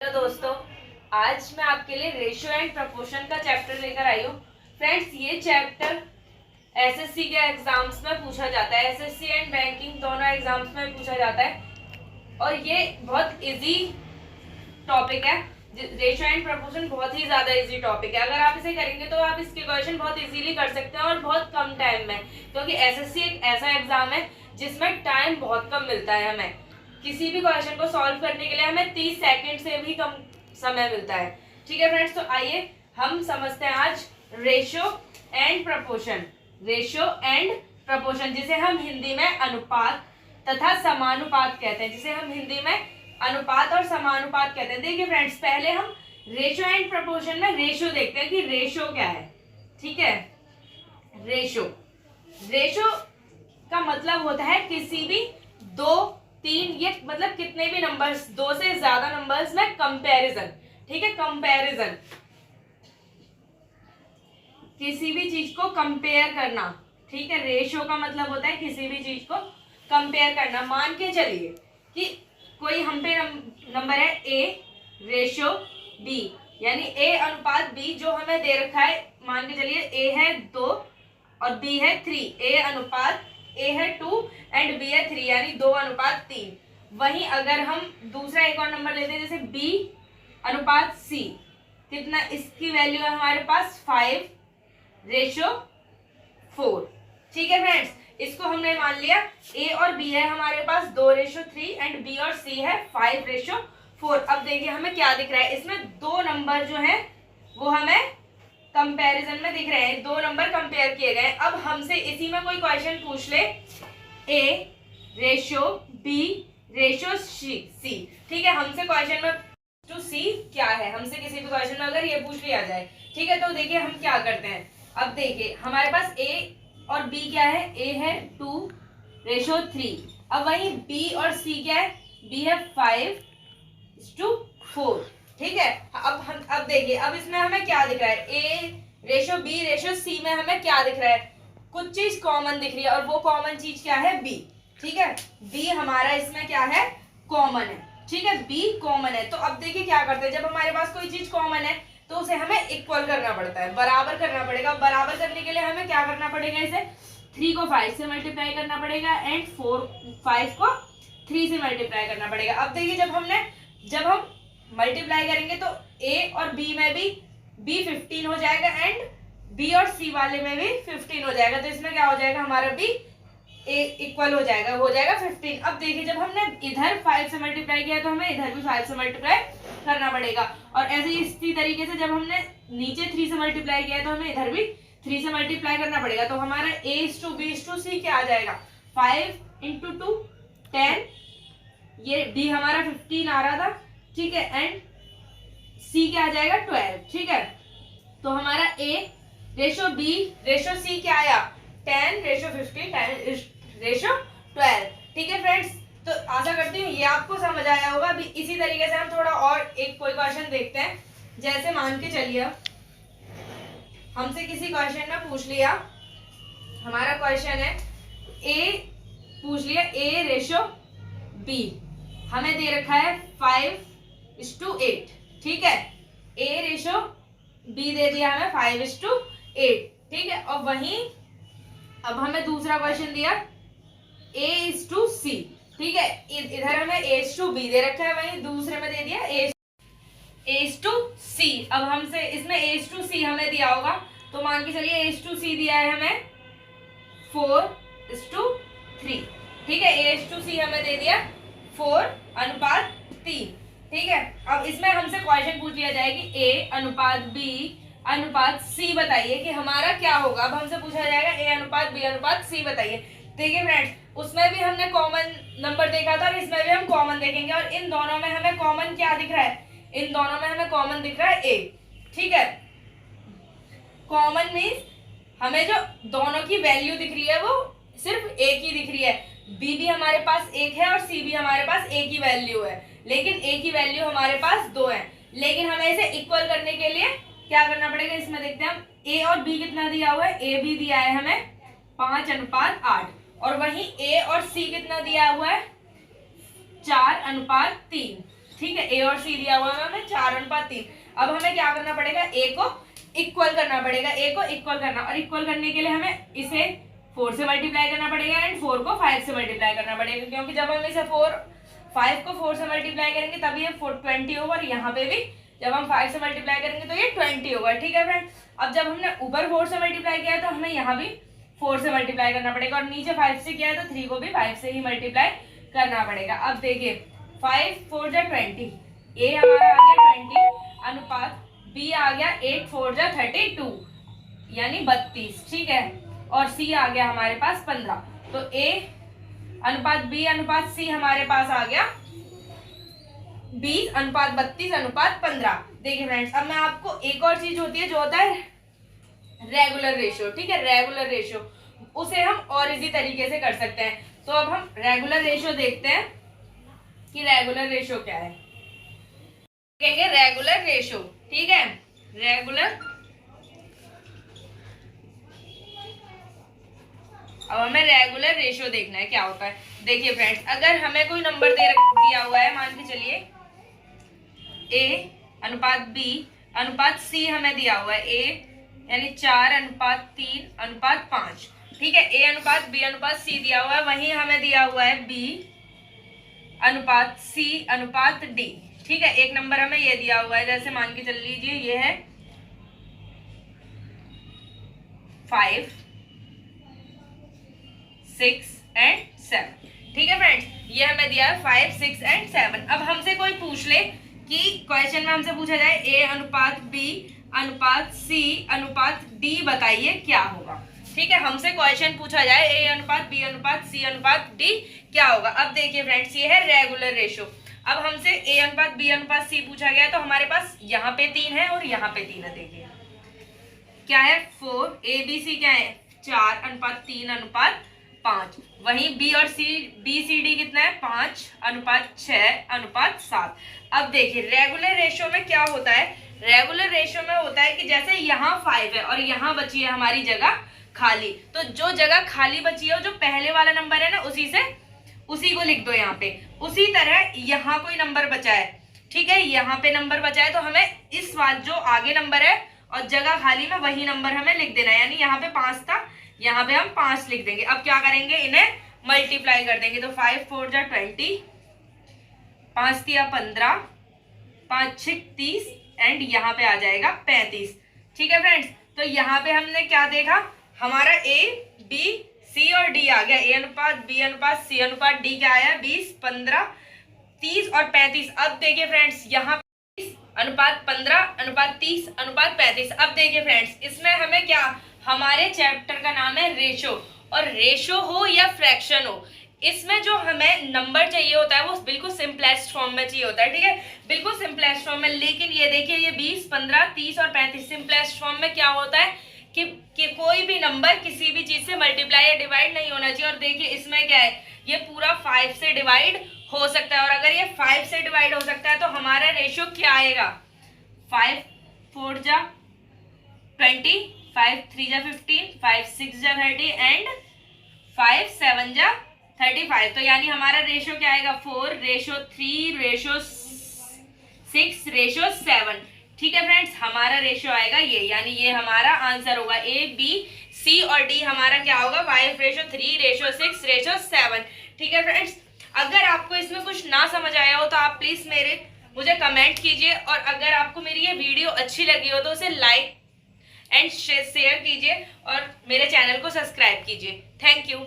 तो दोस्तों, आज मैं आपके लिए रेशियो एंड प्रपोर्शन का चैप्टर लेकर आई हूँ। फ्रेंड्स, ये चैप्टर एसएससी के एग्जाम्स में पूछा जाता है। एसएससी एंड बैंकिंग दोनों एग्जाम्स में पूछा जाता है और ये बहुत इजी टॉपिक है। रेशियो एंड प्रपोर्शन बहुत ही ज्यादा इजी टॉपिक है। अगर आप इसे करेंगे तो आप इसके क्वेश्चन बहुत इजीली कर सकते हैं और बहुत कम टाइम में, क्योंकि एसएससी एक ऐसा एग्जाम है जिसमें टाइम बहुत कम मिलता है। हमें किसी भी क्वेश्चन को सॉल्व करने के लिए हमें 30 सेकंड से भी कम समय मिलता है। ठीक है फ्रेंड्स, तो आइए हम समझते हैं आज ratio and proportion. Ratio and proportion, जिसे हम हिंदी में अनुपात तथा समानुपात कहते हैं। जिसे हम हिंदी में अनुपात और समानुपात कहते हैं। देखिए फ्रेंड्स, पहले हम रेशियो एंड प्रपोर्शन में रेशियो देखते हैं कि रेशियो क्या है। ठीक है, रेशियो रेशियो का मतलब होता है किसी भी दो, तीन, ये मतलब कितने भी नंबर्स, दो से ज्यादा नंबर्स में कंपैरिजन। ठीक है, कंपैरिजन, किसी भी चीज को कंपेयर करना। ठीक है, रेशियो का मतलब होता है किसी भी चीज को कंपेयर करना। मान के चलिए कि कोई हम पे नंबर है ए रेशियो बी, यानी ए अनुपात बी जो हमें दे रखा है। मान के चलिए ए है 2 और बी है 3। ए अनुपात ए है 2 एंड बी है 3, यानी 2 अनुपात 3। वहीं अगर हम दूसरा एक और नंबर लेते हैं, जैसे बी अनुपात सी, कितना इसकी वैल्यू है हमारे पास 5 रेशियो 4। ठीक है फ्रेंड्स, इसको हमने मान लिया ए और बी है हमारे पास 2 रेशियो 3 एंड बी और सी है 5 रेशियो 4। अब देखिए हमें क्या दिख रहा है, इसमें दो नंबर जो है वो हमें कंपैरिजन में दिख रहे हैं। दो नंबर कंपेयर किए गए। अब हमसे इसी में कोई क्वेश्चन पूछ ले, A ratio B ratio C. ठीक है, हमसे क्वेश्चन में टू सी क्या है, हमसे किसी भी क्वेश्चन में अगर ये पूछ लिया जाए, ठीक है, तो देखिए हम क्या करते हैं। अब देखिए हमारे पास ए और बी क्या है, ए है 2 रेशियो 3। अब वहीं बी और सी क्या है, बी है 5:4। ठीक है, अब देखिए, अब इसमें हमें क्या दिख रहा है, A ratio B ratio C में हमें क्या दिख रहा है, कुछ चीज कॉमन दिख रही है और वो कॉमन चीज क्या है, बी। ठीक है, बी हमारा इसमें क्या है, कॉमन है। ठीक है, बी कॉमन है। तो अब देखिए क्या करते हैं, जब हमारे पास कोई चीज कॉमन है तो उसे हमें इक्वल करना पड़ता है, बराबर करना पड़ेगा। बराबर करने के लिए हमें क्या करना पड़ेगा, इसे 3 को 5 से मल्टीप्लाई करना पड़ेगा एंड 5 को 3 से मल्टीप्लाई करना पड़ेगा। अब देखिए जब हम मल्टीप्लाई करेंगे तो ए और बी में भी बी 15 हो जाएगा एंड बी और सी वाले में भी 15 हो जाएगा। तो इसमें क्या हो जाएगा, हमारा बी ए इक्वल हो जाएगा 15। अब देखिए जब हमने इधर 5 से मल्टीप्लाई किया तो हमें इधर भी 5 से मल्टीप्लाई करना पड़ेगा। और ऐसे ही इसी तरीके से जब हमने नीचे 3 से मल्टीप्लाई किया तो हमें इधर भी 3 से मल्टीप्लाई करना पड़ेगा। तो हमारा a/b/c क्या आ जाएगा, 5 × 2 10, ये d हमारा 15 आ रहा था। ठीक है, एंड c क्या आ जाएगा 12। ठीक है, तो हमारा a ratio b ratio c क्या आया, 10 रेशियो 15 10 रेशियो 12। ठीक है फ्रेंड्स, तो आशा करती हूँ ये आपको समझ आया होगा। अभी इसी तरीके से हम थोड़ा और एक कोई क्वेश्चन देखते हैं। जैसे मान के चलिए हमसे किसी क्वेश्चन में पूछ लिया, हमारा क्वेश्चन है ए, पूछ लिया ए रेशियो बी, हमें दे रखा है 5:8। ठीक है, ए रेशियो बी दे दिया हमें 5:8। ठीक है, और वहीं अब हमें दूसरा क्वेश्चन दिया a/c। ठीक है, इधर हमें a/b दे रखा है, वहीं दूसरे में दे दिया a/c। अब हमसे इसमें a/c हमें दिया होगा, तो मान के चलिए a/c दिया है हमें 4:3। ठीक है, a/c हमें दे दिया 4:3। ठीक है, अब इसमें हमसे क्वेश्चन पूछ लिया जाए कि a अनुपात b अनुपात c बताइए कि हमारा क्या होगा। अब हमसे पूछा जाएगा a अनुपात b अनुपात c बताइए। देखिए फ्रेंड्स, उसमें भी हमने कॉमन नंबर देखा था और इसमें भी हम कॉमन देखेंगे, और इन दोनों में हमें कॉमन क्या दिख रहा है, इन दोनों में हमें कॉमन दिख रहा है a। ठीक है, कॉमन मीन्स हमें जो दोनों की वैल्यू दिख रही है वो सिर्फ एक ही दिख रही है। b भी हमारे पास एक है और c भी हमारे पास एक ही वैल्यू है, लेकिन a की वैल्यू हमारे पास 2 है। लेकिन हमें इसे इक्वल करने के लिए क्या करना पड़ेगा, इसमें देखते हैं हम a और b कितना दिया हुआ है। a भी दिया है हमें 5:8 और वहीं a और c कितना दिया हुआ है, 4:3। ठीक है, ए और सी दिया हुआ है हमें 4:3। अब हमें क्या करना पड़ेगा, ए को इक्वल करना पड़ेगा, ए को इक्वल करना, और इक्वल करने के लिए हमें इसे 4 से मल्टीप्लाई करना पड़ेगा एंड 4 को 5 से मल्टीप्लाई करना पड़ेगा, क्योंकि जब हम इसे 5 को 4 से मल्टीप्लाई करेंगे तब ये 20 होगा, और यहाँ पे भी जब हम 5 से मल्टीप्लाई करेंगे तो ये 20 होगा। ठीक है फ्रेंड, अब जब हमने ऊपर 4 से मल्टीप्लाई किया है तो हमें यहाँ भी 4 से मल्टीप्लाई करना पड़ेगा, और नीचे 5 से किया है तो 3 को भी 5 से ही मल्टीप्लाई करना पड़ेगा। अब देखिए 5 4 जा 20, ए हमारा आ गया 20 अनुपात बी आ गया 8 4 जा 32 यानी 32। ठीक है, और सी आ गया हमारे पास 15, तो ए अनुपात बी अनुपात सी हमारे पास आ गया 20 अनुपात 32 अनुपात 15। देखिए फ्रेंड्स, अब मैं आपको एक और चीज होती है जो होता है रेगुलर रेशियो। ठीक है, रेगुलर रेशियो उसे हम और इजी तरीके से कर सकते हैं। तो अब हम रेगुलर रेशियो देखते हैं कि रेगुलर रेशियो क्या है। कहेंगे रेगुलर रेशियो। ठीक है, रेगुलर, अब हमें रेगुलर रेशियो देखना है क्या होता है। देखिए फ्रेंड्स, अगर हमें कोई नंबर दिया हुआ है, मान के चलिए ए अनुपात बी अनुपात सी हमें दिया हुआ है, ए यानी 4 अनुपात 3 अनुपात 5। ठीक है, ए अनुपात बी अनुपात सी दिया हुआ है, वहीं हमें दिया हुआ है बी अनुपात सी अनुपात डी। ठीक है, एक नंबर हमें ये दिया हुआ है, जैसे मान के चल लीजिए ये है 5 6 एंड 7। ठीक है फ्रेंड्स, ये हमें दिया है 5 6 एंड 7। अब हमसे कोई पूछ ले कि क्वेश्चन में हमसे पूछा जाए ए अनुपात बी अनुपात सी अनुपात डी बताइए क्या होगा। ठीक है, हमसे क्वेश्चन पूछा जाए ए अनुपात बी अनुपात सी अनुपात डी क्या होगा। अब देखिए फ्रेंड्स, ये है रेगुलर रेशियो। अब हमसे ए अनुपात बी अनुपात सी पूछा गया, तो हमारे पास यहाँ पे 3 है और यहाँ पे 3 है। देखिए क्या है 4, ए बी सी क्या है 4 अनुपात 3 अनुपात 5। वहीं बी और सी बी सी डी कितना है 5 अनुपात 6 अनुपात 7। अब देखिए रेगुलर रेशियो में क्या होता है, रेगुलर रेशियो में होता है कि जैसे यहाँ 5 है और यहाँ बची है हमारी जगह खाली, तो जो जगह खाली बची है जो पहले वाला नंबर है ना उसी को लिख दो यहाँ पे। उसी तरह यहाँ कोई नंबर बचा है, ठीक है, यहाँ पे नंबर बचा है, तो हमें इस बात जो आगे नंबर है और जगह खाली में वही नंबर हमें लिख देना है। यानी यहाँ पे 5 था, यहाँ पे हम 5 लिख देंगे। अब क्या करेंगे, इन्हें मल्टीप्लाई कर देंगे, तो 5 4 जा 20, 5 दिया 15, 5 6 30 एंड यहाँ पे आ जाएगा 35। ठीक है फ्रेंड्स, तो यहाँ पे हमने क्या देखा, हमारा ए बी सी और डी आ गया। ए अनुपात बी अनुपात सी अनुपात डी क्या आया 20 15 30 और 35। अब देखिए फ्रेंड्स, यहाँ 20 अनुपात 15 अनुपात 30 अनुपात 35। अब देखिए फ्रेंड्स, इसमें हमें क्या, हमारे चैप्टर का नाम है रेशो, और रेशो हो या फ्रैक्शन हो, इसमें जो हमें नंबर चाहिए होता है वो बिल्कुल सिंपलेस्ट फॉर्म में चाहिए होता है। ठीक है, बिल्कुल सिंपलेस्ट फॉर्म में। लेकिन ये देखिए ये 20 15 30 और 35 सिंपलेस्ट फॉर्म में क्या होता है कि कोई भी नंबर किसी भी चीज से मल्टीप्लाई या डिवाइड नहीं होना चाहिए। और देखिए इसमें क्या है, ये पूरा 5 से डिवाइड हो सकता है, और अगर ये 5 से डिवाइड हो सकता है तो हमारा रेशियो क्या आएगा, 5 4 जा 20, 5 3 जा 15, 5 6 जा 30 एंड 5 7 जा 35। तो यानी हमारा रेशियो क्या आएगा, 4 रेशियो 3 रेशियो 6 रेशियो 7। ठीक है फ्रेंड्स, हमारा रेशियो आएगा ये, यानी ये हमारा आंसर होगा। ए बी सी और डी हमारा क्या होगा, 5 रेशियो 3 रेशियो 6 रेशियो 7। ठीक है फ्रेंड्स, अगर आपको इसमें कुछ ना समझ आया हो तो आप प्लीज मुझे कमेंट कीजिए, और अगर आपको मेरी ये वीडियो अच्छी लगी हो तो उसे लाइक एंड शेयर कीजिए और मेरे चैनल को सब्सक्राइब कीजिए। Thank you.